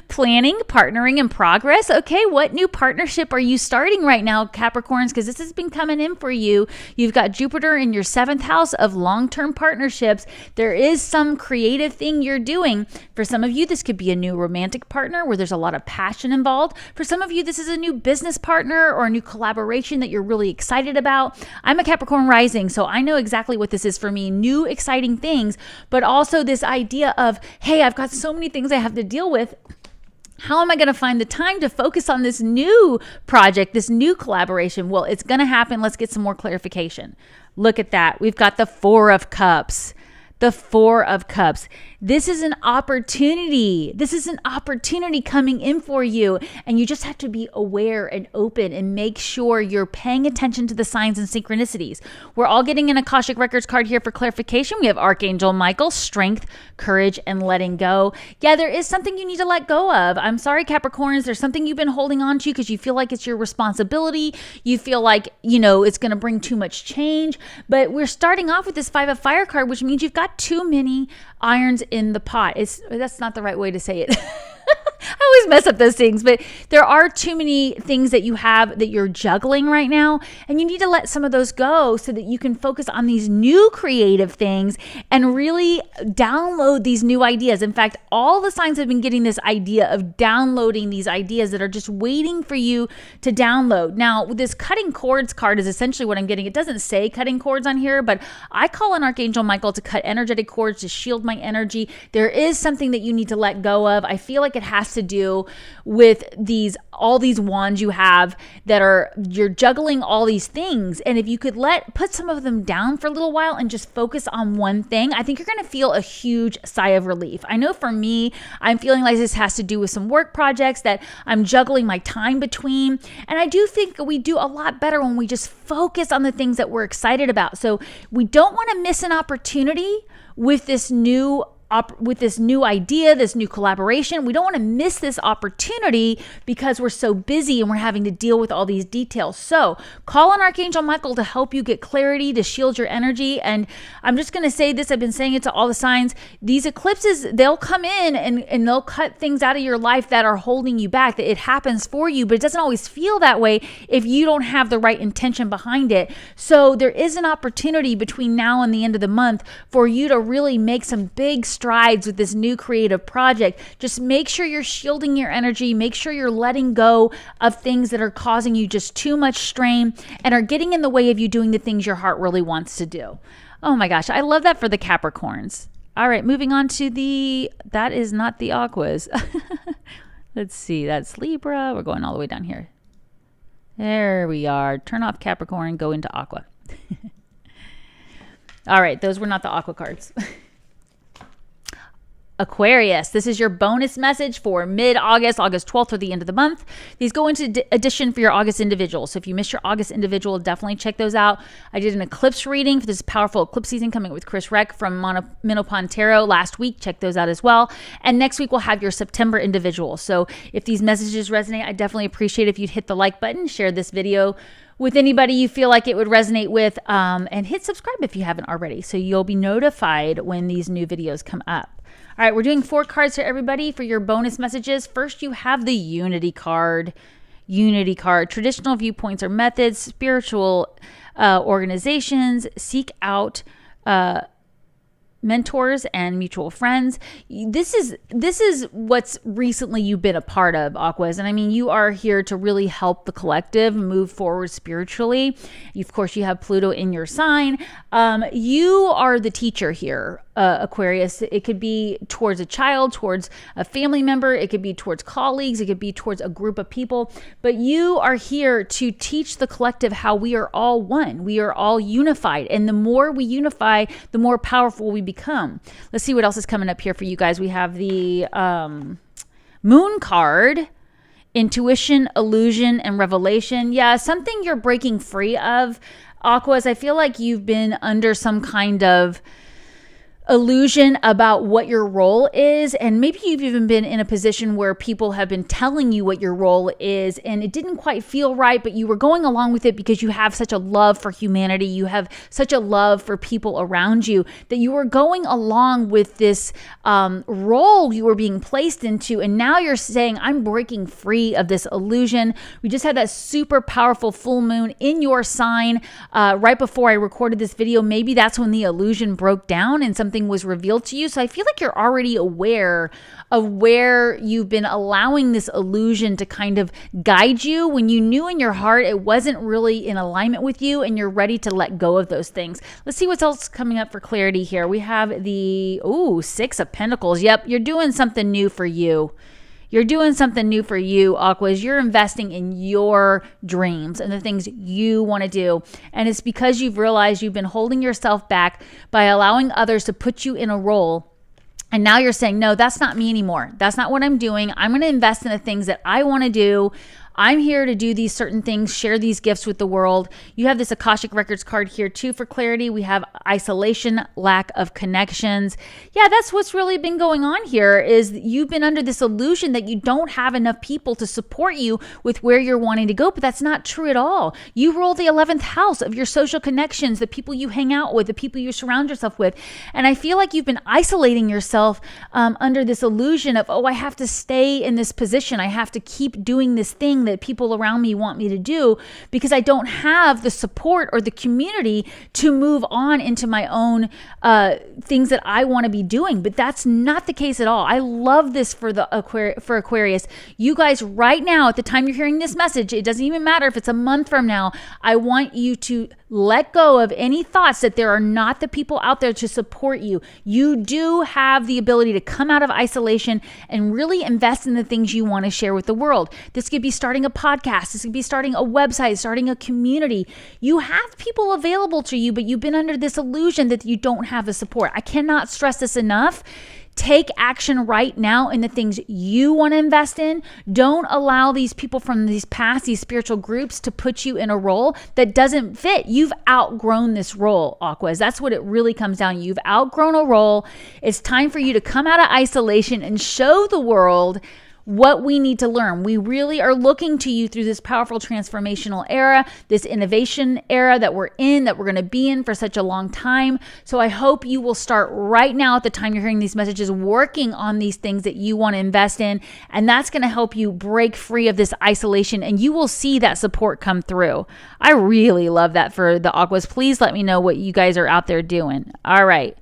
Planning, partnering, and progress. Okay, what new partnership are you starting right now, Capricorns? Because this has been coming in for you. You've got Jupiter in your 7th house of long-term partnerships. There is some creative thing you're doing. For some of you, this could be a new romantic partner where there's a lot of passion involved. For some of you, this is a new business partner or a new collaboration that you're really excited about. I'm a Capricorn rising, so I know exactly what this is for me. New, exciting things, but also this idea of, hey, I've got so many things I have to deal with. How am I going to find the time to focus on this new project, this new collaboration? Well, it's going to happen. Let's get some more clarification. Look at that. We've got the 4 of Cups. The 4 of Cups. This is an opportunity. This is an opportunity coming in for you. And you just have to be aware and open and make sure you're paying attention to the signs and synchronicities. We're all getting an Akashic Records card here for clarification. We have Archangel Michael, strength, courage, and letting go. Yeah, there is something you need to let go of. I'm sorry, Capricorns. There's something you've been holding on to because you feel like it's your responsibility. You feel like, you know, it's going to bring too much change. But we're starting off with this 5 of Fire card, which means you've got too many irons in the pot. That's not the right way to say it. I always mess up those things, but there are too many things that you have that you're juggling right now, and you need to let some of those go so that you can focus on these new creative things and really download these new ideas. In fact, all the signs have been getting this idea of downloading these ideas that are just waiting for you to download. Now, this cutting cords card is essentially what I'm getting. It doesn't say cutting cords on here, but I call on Archangel Michael to cut energetic cords to shield my energy. There is something that you need to let go of. I feel like it has to do with all these wands you have that you're juggling all these things. And if you could put some of them down for a little while and just focus on one thing, I think you're going to feel a huge sigh of relief. I know for me, I'm feeling like this has to do with some work projects that I'm juggling my time between. And I do think we do a lot better when we just focus on the things that we're excited about. So we don't want to miss an opportunity with this new idea, this new collaboration. We don't want to miss this opportunity because we're so busy and we're having to deal with all these details. So call on Archangel Michael to help you get clarity, to shield your energy. And I'm just going to say this, I've been saying it to all the signs. These eclipses, they'll come in and they'll cut things out of your life that are holding you back, that it happens for you, but it doesn't always feel that way if you don't have the right intention behind it. So there is an opportunity between now and the end of the month for you to really make some big strides with this new creative project. Just make sure you're shielding your energy. Make sure you're letting go of things that are causing you just too much strain and are getting in the way of you doing the things your heart really wants to do. Oh my gosh, I love that for the Capricorns. All right, moving on to that is not the Aquas. Let's see, that's Libra. We're going all the way down here. There we are. Turn off Capricorn, go into Aqua. All right, those were not the Aqua cards. Aquarius, this is your bonus message for mid-August, August 12th or the end of the month. These go into addition for your August individual. So if you missed your August individual, definitely check those out. I did an eclipse reading for this powerful eclipse season coming with Chris Reck from Tarot last week. Check those out as well. And next week we'll have your September individual. So if these messages resonate, I definitely appreciate if you'd hit the like button, share this video with anybody you feel like it would resonate with, and hit subscribe if you haven't already, so you'll be notified when these new videos come up. All right, we're doing 4 cards for everybody for your bonus messages. First, you have the Unity card. Unity card. Traditional viewpoints or methods, spiritual organizations seek out mentors and mutual friends. This is what's recently you've been a part of, Aquas. And I mean, you are here to really help the collective move forward spiritually. Of course, you have Pluto in your sign. You are the teacher here, Aquarius. It could be towards a child, towards a family member. It could be towards colleagues. It could be towards a group of people. But you are here to teach the collective how we are all one. We are all unified. And the more we unify, the more powerful we become. Let's see what else is coming up here for you guys. We have the Moon card. Intuition, illusion, and revelation. Yeah, something you're breaking free of, Aquas. I feel like you've been under some kind of illusion about what your role is, and maybe you've even been in a position where people have been telling you what your role is and it didn't quite feel right, but you were going along with it because you have such a love for humanity, you have such a love for people around you, that you were going along with this role you were being placed into, and now you're saying, I'm breaking free of this illusion. We just had that super powerful full moon in your sign right before I recorded this video. Maybe that's when the illusion broke down and something was revealed to you. So I feel like you're already aware of where you've been allowing this illusion to kind of guide you when you knew in your heart it wasn't really in alignment with you, and you're ready to let go of those things. Let's see what's else coming up for clarity here. We have the Six of Pentacles. Yep, you're doing something new for you. You're doing something new for you, Aquas. You're investing in your dreams and the things you want to do. And it's because you've realized you've been holding yourself back by allowing others to put you in a role. And now you're saying, no, that's not me anymore. That's not what I'm doing. I'm going to invest in the things that I want to do. I'm here to do these certain things, share these gifts with the world. You have this Akashic Records card here too for clarity. We have isolation, lack of connections. Yeah, that's what's really been going on here, is you've been under this illusion that you don't have enough people to support you with where you're wanting to go, but that's not true at all. You rule the 11th house of your social connections, the people you hang out with, the people you surround yourself with. And I feel like you've been isolating yourself under this illusion of, I have to stay in this position. I have to keep doing this thing that people around me want me to do because I don't have the support or the community to move on into my own things that I want to be doing. But that's not the case at all. I love this for Aquarius. You guys right now, at the time you're hearing this message, it doesn't even matter if it's a month from now, I want you to let go of any thoughts that there are not the people out there to support you. You do have the ability to come out of isolation and really invest in the things you want to share with the world. This could be starting a podcast. This could be starting a website, starting a community. You have people available to you, but you've been under this illusion that you don't have the support. I cannot stress this enough. Take action right now in the things you want to invest in. Don't allow these people from these spiritual groups to put you in a role that doesn't fit. You've outgrown this role, Aquas. That's what it really comes down to. You've outgrown a role. It's time for you to come out of isolation and show the world what we need to learn. We really are looking to you through this powerful transformational era, this innovation era that we're in, that we're going to be in for such a long time. So I hope you will start right now at the time you're hearing these messages, working on these things that you want to invest in. And that's going to help you break free of this isolation, and you will see that support come through. I really love that for the Aquas. Please let me know what you guys are out there doing. All right.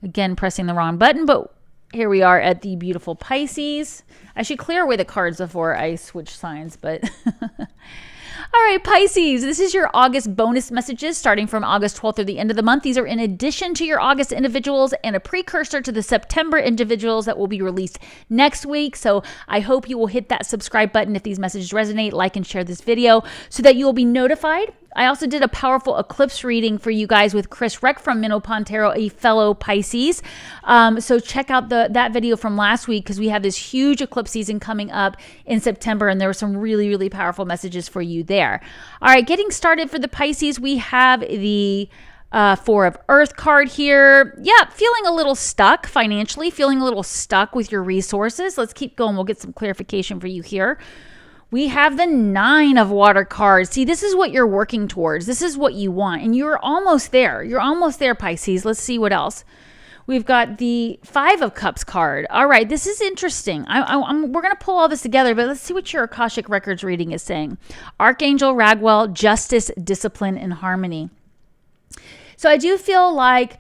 Again, pressing the wrong button, but here we are at the beautiful Pisces. I should clear away the cards before I switch signs, but all right, Pisces, this is your August bonus messages starting from August 12th through the end of the month. These are in addition to your August individuals and a precursor to the September individuals that will be released next week. So I hope you will hit that subscribe button if these messages resonate, like and share this video so that you will be notified. I also did a powerful eclipse reading for you guys with Chris Reck from Minnow Pontero, a fellow Pisces. So check out that video from last week because we have this huge eclipse season coming up in September, and there were some really, really powerful messages for you there. All right, getting started for the Pisces, we have the Four of Earth card here. Yeah, feeling a little stuck financially, feeling a little stuck with your resources. Let's keep going. We'll get some clarification for you here. We have the Nine of Water cards. See, this is what you're working towards. This is what you want, and you're almost there. You're almost there, Pisces. Let's see what else. We've got the Five of Cups card. All right, this is interesting. We're going to pull all this together, but let's see what your Akashic Records reading is saying. Archangel Raguel, justice, discipline, and harmony. So I do feel like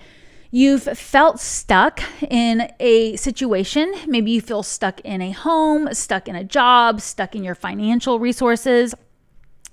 You've felt stuck in a situation. Maybe you feel stuck in a home, stuck in a job, stuck in your financial resources.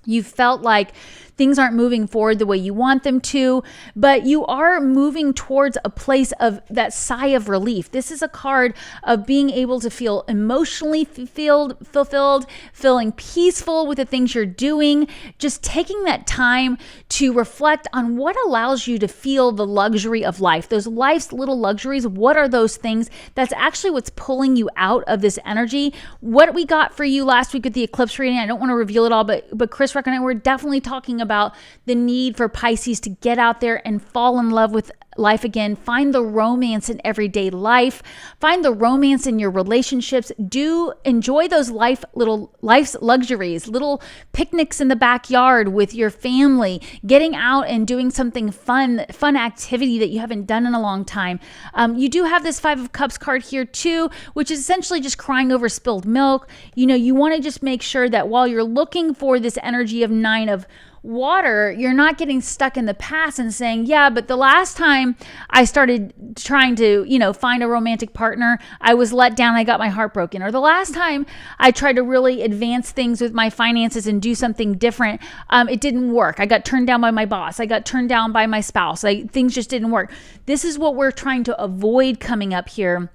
You felt like things aren't moving forward the way you want them to, but you are moving towards a place of that sigh of relief. This is a card of being able to feel emotionally fulfilled, feeling peaceful with the things you're doing, just taking that time to reflect on what allows you to feel the luxury of life. Those life's little luxuries, what are those things? That's actually what's pulling you out of this energy. What we got for you last week with the eclipse reading, I don't want to reveal it all, but Chris Ruck and I were definitely talking about the need for Pisces to get out there and fall in love with life again. Find the romance in everyday life. Find the romance in your relationships. Do enjoy those life's luxuries, little picnics in the backyard with your family, getting out and doing something fun activity that you haven't done in a long time. You do have this Five of Cups card here too, which is essentially just crying over spilled milk. You want to just make sure that while you're looking for this energy of Nine of Water, you're not getting stuck in the past and saying, yeah, but the last time I started trying to, find a romantic partner, I was let down, I got my heart broken. Or the last time I tried to really advance things with my finances and do something different, it didn't work. I got turned down by my boss. I got turned down by my spouse. Things just didn't work. This is what we're trying to avoid coming up here.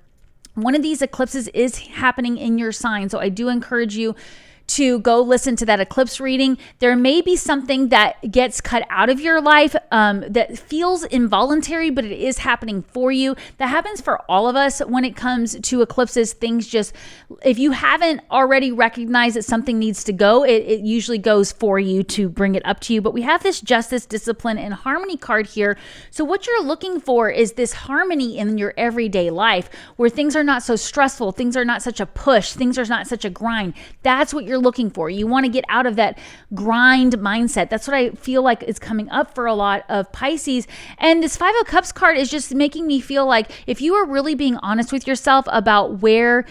One of these eclipses is happening in your sign. So I do encourage you to go listen to that eclipse reading. There may be something that gets cut out of your life that feels involuntary, but it is happening for you. That happens for all of us when it comes to eclipses. Things just, if you haven't already recognized that something needs to go, it usually goes for you to bring it up to you. But we have this justice, discipline, and harmony card here. So what you're looking for is this harmony in your everyday life where things are not so stressful, things are not such a push, things are not such a grind. That's what you're looking for. You want to get out of that grind mindset. That's what I feel like is coming up for a lot of Pisces. And this Five of Cups card is just making me feel like if you are really being honest with yourself about where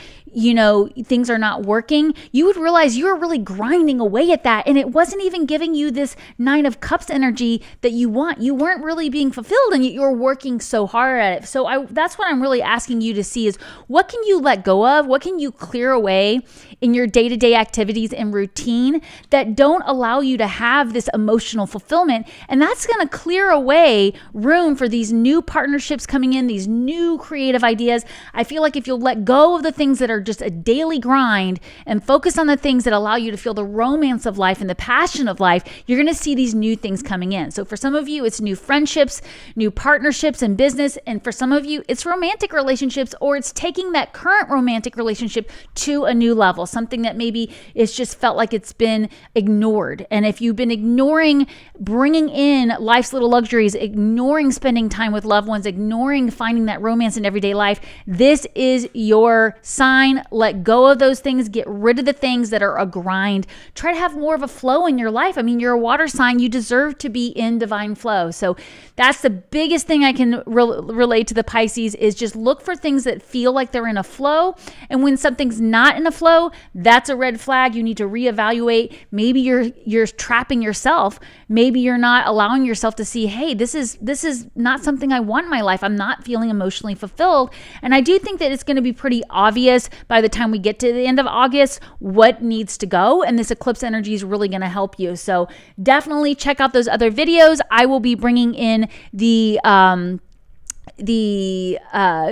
things are not working, you would realize you were really grinding away at that. And it wasn't even giving you this Nine of Cups energy that you want. You weren't really being fulfilled and you're working so hard at it. So that's what I'm really asking you to see is what can you let go of? What can you clear away in your day-to-day activities and routine that don't allow you to have this emotional fulfillment? And that's going to clear away room for these new partnerships coming in, these new creative ideas. I feel like if you'll let go of the things that are just a daily grind and focus on the things that allow you to feel the romance of life and the passion of life, you're going to see these new things coming in. So for some of you, it's new friendships, new partnerships in business. And for some of you, it's romantic relationships, or it's taking that current romantic relationship to a new level, something that maybe it's just felt like it's been ignored. And if you've been ignoring bringing in life's little luxuries, ignoring spending time with loved ones, ignoring finding that romance in everyday life, this is your sign. Let go of those things. Get rid of the things that are a grind. Try to have more of a flow in your life. I mean, you're a water sign. You deserve to be in divine flow. So that's the biggest thing I can relate to the Pisces is just look for things that feel like they're in a flow. And when something's not in a flow, that's a red flag. You need to reevaluate. Maybe you're trapping yourself. Maybe you're not allowing yourself to see, hey, this is not something I want in my life. I'm not feeling emotionally fulfilled. And I do think that it's going to be pretty obvious by the time we get to the end of August what needs to go. And this eclipse energy is really going to help you. So definitely check out those other videos. I will be bringing in the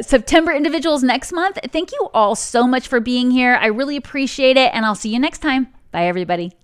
September individuals next month. Thank you all so much for being here. I really appreciate it. And I'll see you next time. Bye, everybody.